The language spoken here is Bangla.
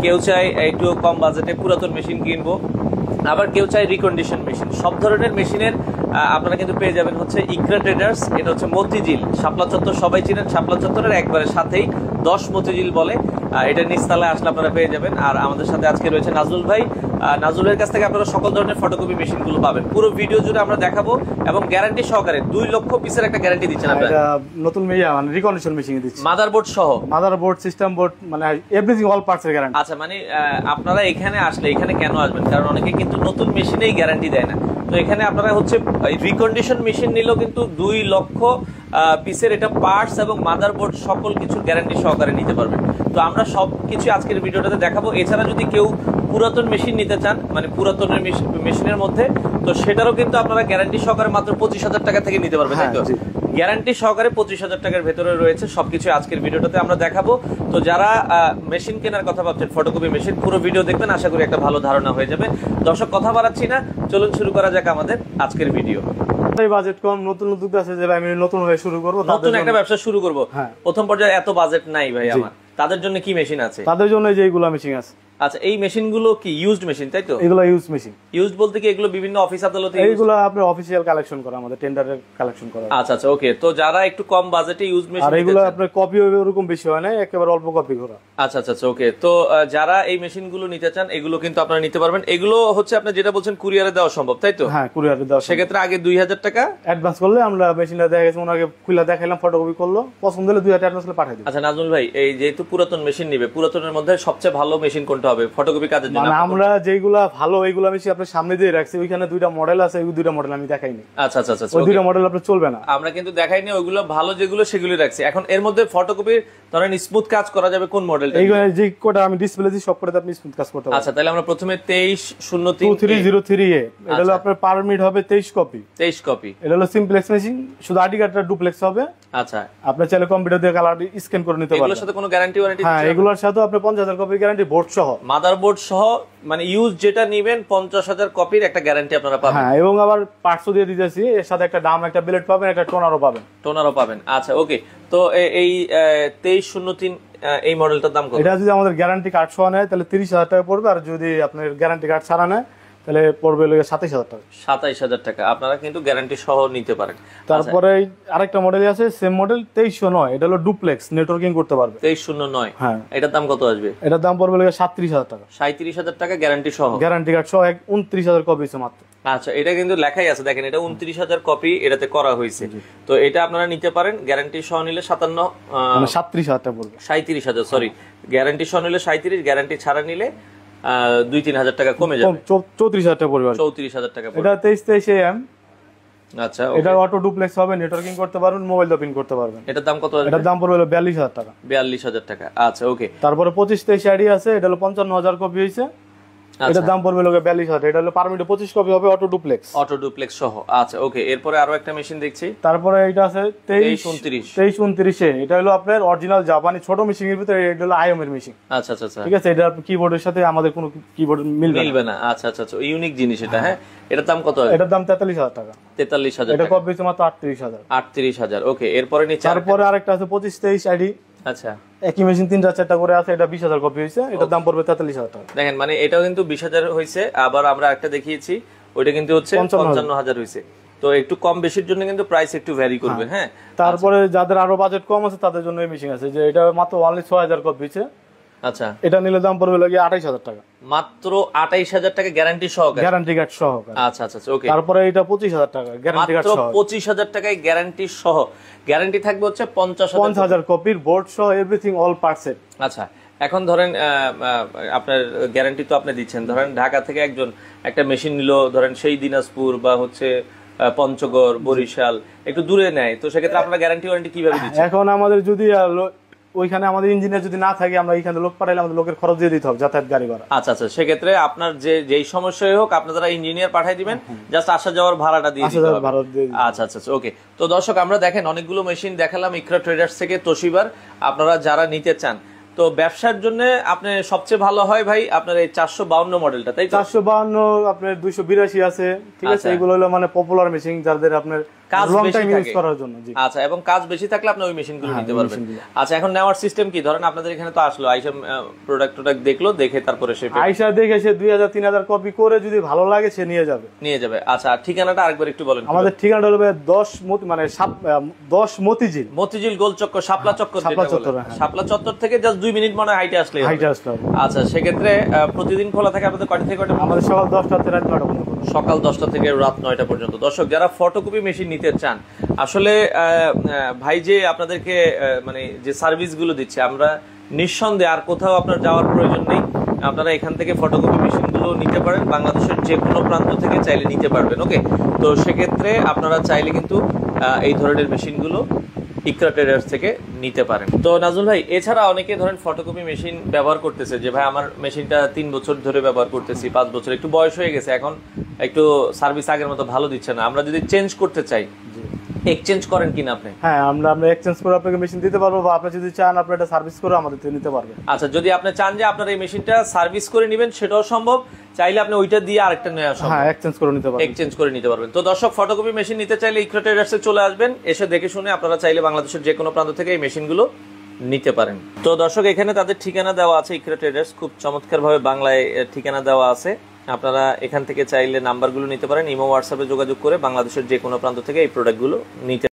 কেউ চায় একটু কম বাজেটে পুরাতন মেশিন কিনবো, আবার কেউ চায় রিকন্ডিশন মেশিন। সব ধরনের মেশিনের আপনারা কিন্তু পেয়ে যাবেন হচ্ছে ইকরা ট্রেডার্স। এটা হচ্ছে মতিঝিল, শাপলা চত্বর সবাই চিনেন, শাপলা চত্বরের একবারে সাথেই 10 মতিঝিল বলে, এটা নিচতলায় আসলে আপনারা পেয়ে যাবেন। আর আমাদের সাথে আজকে রয়েছে নাজমুল ভাই। নাজমুলের কাছ থেকে আপনারা সকল ধরনের ফটোকপি মেশিনগুলো পাবেন। পুরো ভিডিও জুড়ে আমরা দেখাবো এবং গ্যারান্টি সহকারে 2 লক্ষ পিসের একটা গ্যারান্টি দিচ্ছেন আপনারা। নতুন মানে রিকন্ডিশন মেশিন দিচ্ছি, মাদারবোর্ড সহ, মাদারবোর্ড, সিস্টেম বোর্ড, মানে এভরিথিং অল পার্টস এর গ্যারান্টি। আচ্ছা, মানে আপনারা এখানে আসলে এখানে কেন আসবেন? কারণ অনেকে কিন্তু নতুন মেশিনেই গ্যারান্টি দেয় না। তো এখানে আপনারা হচ্ছে রিকন্ডিশন মেশিন নিলেও কিন্তু 2 লক্ষ পিসের এটা পার্টস এবং মাদারবোর্ড সকল কিছু গ্যারান্টি সহকারে নিতে পারবেন। তো আমরা সব কিছু আজকের ভিডিওটাতে দেখাবো। এছাড়া যদি কেউ পুরাতন মেশিন নিতে চান, মানে পুরাতনের মেশিনের মধ্যে, তো সেটারও কিন্তু আপনারা গ্যারান্টি সহকারে মাত্র 25,000 টাকা থেকে নিতে পারবেন, তাই তো? গ্যারান্টি সহকারে 25,000 টাকার ভেতরে রয়েছে সবকিছু আজকের ভিডিওটাতে আমরা দেখাবো। তো যারা মেশিন কেনার কথা ভাবছেন, ফটোকপি মেশিন, পুরো ভিডিও দেখবেন, আশা করি একটা ভালো ধারণা হয়ে যাবে। দর্শক, কথা বাড়াচ্ছি না, চলুন শুরু করা যাক আমাদের আজকের ভিডিও। বাজেট কম, নতুন উদ্যোক্তা আছে যে আমি নতুন হয়ে শুরু করব, নতুন একটা ব্যবসা শুরু করব, প্রথম পর্যায়ে এত বাজেট নাই ভাই আমার, তাদের জন্য কি মেশিন আছে? তাদের জন্য যে এইগুলা মেশিন আছে। আচ্ছা, এই মেশিনগুলো কি ইউজড মেশিন, তাই তো? এগুলো ইউজ মেশিন। ইউজড বলতে কি এগুলো বিভিন্ন অফিস আদালতে? এইগুলো আপনার অফিশিয়াল কালেকশন করা, আমাদের টেন্ডারের কালেকশন করা। আচ্ছা আচ্ছা, ওকে। তো যারা একটু কম বাজেটে ইউজড মেশিন, আর এগুলো আপনার কপি হবে ওরকম বেশি হয় না, একেবারে অল্প কপি করা। আচ্ছা আচ্ছা, ওকে। তো যারা এই মেশিনগুলো নিতে চান, এগুলো কিন্তু আপনারা নিতে পারবেন। এগুলো হচ্ছে আপনি যেটা বলছেন কুরিয়ারে দেওয়া সম্ভব, তাই তো? হ্যাঁ, কুরিয়ারে দেওয়া। সেক্ষেত্রে আগে 2,000 টাকা অ্যাডভান্স করলে আমরা মেশিনটা দেখা গেছে ওনাকে খুলে দেখাইলাম, ফটোকপি করলো, পছন্দ হলে 2,000 অ্যাডভান্স করে পাঠিয়ে দিই। আচ্ছা নাজমুল ভাই, এই যেহেতু পুরাতন মেশিন নিবে, পুরাতনের মধ্যে সবচেয়ে ভালো মেশিন কোনটা হবে ফটোকপি কাজের জন্য? মানে আমরা যেগুলা ভালো এইগুলা মেশিন আপনার সামনে দিয়ে রাখছি, ওইখানে 2টা মডেল আছে, ওই 2টা মডেল আমি দেখাইনি। আচ্ছা আচ্ছা আচ্ছা, ওই 2টা মডেল আপনার চলবে না, আমরা কিন্তু দেখাইনি। ওইগুলো ভালো যেগুলো সেগুলো রাখছি। এখন এর মধ্যে ফটোকপির ধরেন স্মুথ কাজ করা যাবে কোন মডেলটা? এই যে কোডটা আমি ডিসপ্লে দিই সব কোডাতে আপনি স্মুথ কাজ করতে পারবেন। আচ্ছা, তাহলে আমরা প্রথমে 2303 এটা হলো আপনার পারমিট হবে 23 কপি। 23 কপি। এটা হলো সিমপ্লেক্স মেশিন, শুধু আইডি কার্ডটা ডুপ্লেক্স হবে। আচ্ছা, আপনি চাইলে কম্পিউটার দিয়ে কালার স্ক্যান করে নিতে পারবেন। এগুলোর সাথে কোনো গ্যারান্টি ওয়ারেন্টি? হ্যাঁ, এগুলোর সাথে আপনি 50,000 কপি গ্যারান্টি, বোর্ড সহ, মাদারবোর্ড সহ, মানে ইউজ যেটা নেবেন 50,000 কপির একটা গ্যারান্টি আপনারা পাবেন। হ্যাঁ, এবং আবার পার্টসও দিয়ে দিতেছি, এর সাথে একটা ডাম, একটা ব্লেড পাবেন, একটা টোনারও পাবেন। টোনারও পাবেন। আচ্ছা, ওকে। তো এই 2303 এই মডেলটার দাম কত? এটা যদি আমাদের গ্যারান্টি কার্ড সহ নেয় তাহলে 30,000 টাকা পড়বে, আর যদি আপনার গ্যারান্টি কার্ড ছাড়া নেয় তাহলে পড়বে 27,000 টাকা। 27,000 টাকা আপনারা কিন্তু গ্যারান্টি সহ নিতে পারেন। তারপরে আরেকটা মডেল আছে, সেম মডেল 2309, এটা হলো ডুপ্লেক্স, নেটওয়ার্কিং করতে পারবে। 2309, হ্যাঁ। এটার দাম কত আসবে? এটার দাম পড়বে 37,000 টাকা। 37,000 টাকা গ্যারান্টি সহ, গ্যারান্টি কার্ড সহ 29,000 কপি আছে মাত্র। আচ্ছা, এটা কিন্তু লেখাই আছে, দেখেন, এটা 29,000 কপি এটাতে করা হয়েছে। তো এটা আপনারা নিতে পারেন। গ্যারান্টি সহ নিলে 37,000 টাকা পড়বে। 37,000, সরি, গ্যারান্টি সহ নিলে 37, গ্যারান্টি ছাড়া নিলে 2-3,000 টাকা কমে যাবে, 34,000 টাকা পড়বে। 34,000 টাকা পড়বে। এটা 2323 AM। আচ্ছা, এটা অটো ডুপ্লেক্স হবে, নেটওয়ার্কিং করতে পারবেন, মোবাইল ওপেন করতে পারবেন। এটার দাম কত আসবে? এটার দাম পড়বে 42,000 টাকা। 42,000 টাকা, আচ্ছা, ওকে। তারপরে 2523 আইডি আছে, এটা হলো 55,000 কপি হইছে, এটার দাম পড়বে 42,000। এটা হলো পারমিটে 25 কপি হবে, অটো ডুপ্লেক্স সহ। আচ্ছা, ওকে। এরপরে আরো একটা মেশিন দেখছি। তারপরে এটা আছে 2329, এটা হলো আপনার অরিজিনাল জাপানি ছোট মেশিন এর ভিতরে, এটা হলো আইএম এর মেশিন। আচ্ছা আচ্ছা আচ্ছা, ঠিক আছে। এটা কিবোর্ডের সাথে আমাদের কোনো কিবোর্ড মিলবে না। আচ্ছা আচ্ছা আচ্ছা, ইউনিক জিনিস এটা। হ্যাঁ, এটার দাম কত? এটার দাম 43,000 টাকা। 43,000 এটা কপি হচ্ছে মাত্র 38,000। 38,000, ওকে। এরপরে নিচে তারপরে আরেকটা আছে 2523 আইডি। আচ্ছা, একই মেশিন 3-4টা করে আছে, এটা 20,000 কপি হইছে, এটার দাম পড়বে 43,000 টাকা। দেখেন, মানে এটাও কিন্তু 20,000 হইছে। আবার আমরা একটা দেখিয়েছি, ওইটা কিন্তু হচ্ছে 55,000 হইছে। তো একটু কম বেশির জন্য কিন্তু প্রাইস একটু ভ্যারি করবে। হ্যাঁ, তারপরে যাদের আরো বাজেট কম আছে তাদের জন্য এই মেশিন আছে, যে এটা মাত্র অনলি 6,000 কপি হইছে। আচ্ছা, এটা নিলে দাম পড়বে 28,000 টাকা। মাত্র 28,000 টাকা গ্যারান্টি সহকারে, গ্যারান্টি কার্ড সহ। আচ্ছা আচ্ছা, ওকে। তারপরে এটা 25,000 টাকা গ্যারান্টি কার্ড সহ। 25,000 টাকায় গ্যারান্টি সহ, গ্যারান্টি থাকবে হচ্ছে 50,000 কপির, বোর্ড সহ, এভরিথিং অল পার্টস। আচ্ছা, এখন ধরেন আপনার গ্যারান্টি তো আপনি দিচ্ছেন, ধরেন ঢাকা থেকে একজন একটা মেশিন নিল, ধরেন সেই দিনাজপুর বা হচ্ছে পঞ্চগড়, বরিশাল, একটু দূরে নেয়, তো সেক্ষেত্রে আপনারা গ্যারান্টি ওয়ারেন্টি কিভাবে দিচ্ছেন? এখন আমাদের যদি ওইখানে আমাদের ইঞ্জিনিয়ার যদি না থাকে, আমরা এখানে লোক পাঠাইলে আমাদের লোকের খরচ দিয়ে দিতে হবে, যাতায়াত গাড়ি ভাড়া। আচ্ছা আচ্ছা, সেক্ষেত্রে আপনার যেই সমস্যাই হোক আপনারা ইঞ্জিনিয়ার পাঠিয়ে দিবেন, জাস্ট আসা যাওয়ার ভাড়াটা দিয়ে দিতে হবে। আচ্ছা আচ্ছা, ওকে। তো দর্শক, আমরা দেখেন অনেকগুলো মেশিন দেখালাম ইকরা ট্রেডার্স থেকে, তোশিবার। আপনারা যারা নিতে চান, তো ব্যবসার জন্য আপনি সবচেয়ে ভালো হয় ভাই আপনার এই 452 মডেলটা, তাই তো? 452, আপনার 282 আছে, ঠিক আছে। এগুলো হলো মানে পপুলার মেশিন, যাদের আপনার কাজ লং বেশি টাইম ইউজ থাকে করার জন্য। জি আচ্ছা, এবং কাজ বেশি থাকলে আপনি ওই মেশিনগুলো নিতে পারবেন। আচ্ছা, এখন নেওয়ার সিস্টেম কি? ধরেন আপনাদের এখানে তো আসলো, আইসা প্রোডাক্ট দেখলো, দেখে তারপরে সে আইসা দেখে সে 2000-3000 কপি করে যদি ভালো লাগে সে নিয়ে যাবে। আচ্ছা, ঠিকানাটা আরেকবার একটু বলেন। আমাদের ঠিকানাটা হলো 10 মতিঝিল গোলচক্কর শাপলা চত্বর, শাপলা চত্বর থেকে জাস্ট 2 মিনিট মনে হাইটে আসলে। আচ্ছা, সেক্ষেত্রে প্রতিদিন খোলা থাকে আপনাদের কয়টা থেকে কয়টা? আমাদের সকাল 10টা থেকে রাত 9টা পর্যন্ত। সকাল 10টা থেকে রাত 9টা পর্যন্ত। দর্শক, যারা ফটোকপি মেশিন নিতে চান, আসলে ভাই যে আপনাদেরকে মানে যে সার্ভিসগুলো দিচ্ছে, আমরা নিঃসন্দেহে আর কোথাও আপনার যাওয়ার প্রয়োজন নেই। আপনারা এখান থেকে ফটোকপি মেশিনগুলো নিতে পারেন, বাংলাদেশের যে কোনো প্রান্ত থেকে চাইলে নিতে পারবেন। ওকে, তো সেক্ষেত্রে আপনারা চাইলে কিন্তু এই ধরনের মেশিনগুলো ইকরা ট্রেডার্স থেকে নিতে পারেন। তো নাজমুল ভাই, এছাড়া অনেকে ধরেন ফটোকপি মেশিন ব্যবহার করতেছে যে ভাই আমার মেশিনটা 3 বছর ধরে ব্যবহার করতেছি, 5 বছর, একটু বয়স হয়ে গেছে, এখন একটু সার্ভিস আগের মতো ভালো দিচ্ছে না, আমরা যদি চেঞ্জ করতে চাই, এক্সচেঞ্জ করেন কিনা আপনি? হ্যাঁ, আমরা এক্সচেঞ্জ করে আপনাকে মেশিন দিতে পারবো, বা আপনি যদি চান আপনি এটা সার্ভিস করে আমাদের থেকে নিতে পারবেন। আচ্ছা, যদি আপনি চান যে আপনার এই মেশিনটা সার্ভিস করে নেবেন, সেটাও সম্ভব। চাইলে আপনি ওইটা দিয়ে আরেকটা নেওয়া সম্ভব। হ্যাঁ, এক্সচেঞ্জ করে নিতে পারবেন। তো দর্শক, ফটোকপি মেশিন নিতে চাইলে ইকরা ট্রেডার্সে চলে আসবেন, এসে দেখে শুনে আপনারা চাইলে বাংলাদেশের যে কোনো প্রান্ত থেকে এই মেশিনগুলো নিতে পারেন। তো দর্শক, এখানে তাদের ঠিকানা দেওয়া আছে, ইকরা ট্রেডার্স, খুব চমৎকারভাবে বাংলায় ঠিকানা দেওয়া আছে। আপনারা এখান থেকে চাইলে নাম্বারগুলো নিতে পারেন, ইমো হোয়াটসঅ্যাপে যোগাযোগ করে বাংলাদেশের যে কোনো প্রান্ত থেকে এই প্রোডাক্টগুলো নিতে